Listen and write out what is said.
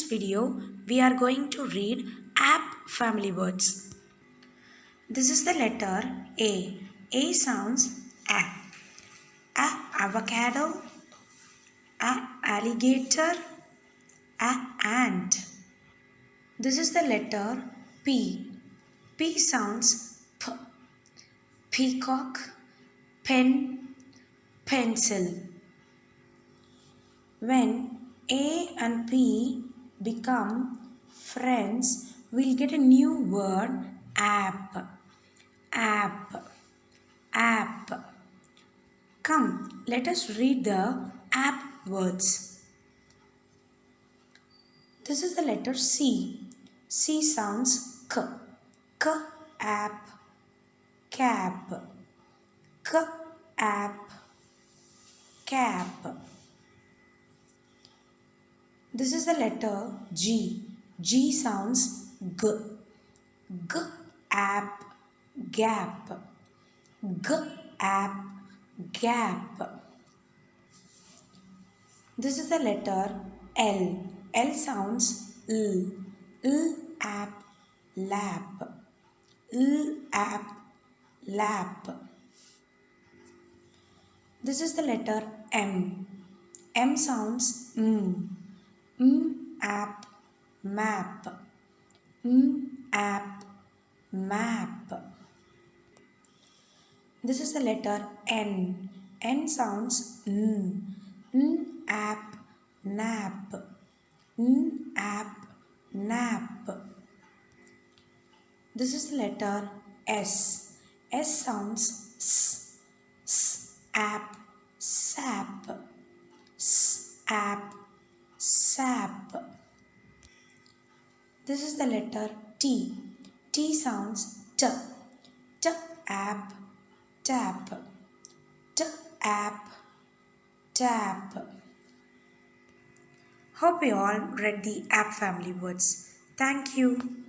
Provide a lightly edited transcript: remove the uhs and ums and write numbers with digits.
video, we are going to read app family words. This is the letter A. A sounds A. A avocado. A alligator. A ant. This is the letter P. P sounds P. Peacock. Pen. Pencil. When A and P become friends, we'll get a new word app. App. App. Come, let us read the app words. This is the letter C. C sounds K. K app. Cap. K app. Cap. This is the letter G. G sounds G. G app. Gap. G app. Gap. This is the letter L. L sounds L. L app. Lap. L app. Lap. This is the letter M. M sounds M. M app. Map. M app. Map. This is the letter N. N sounds N. N app. Nap. N app. Nap. This is the letter S. S sounds S. S app. Sap. S app. Sap. This is the letter T. T sounds T. T app. Tap. T app. Tap. Hope you all read the app family words. Thank you.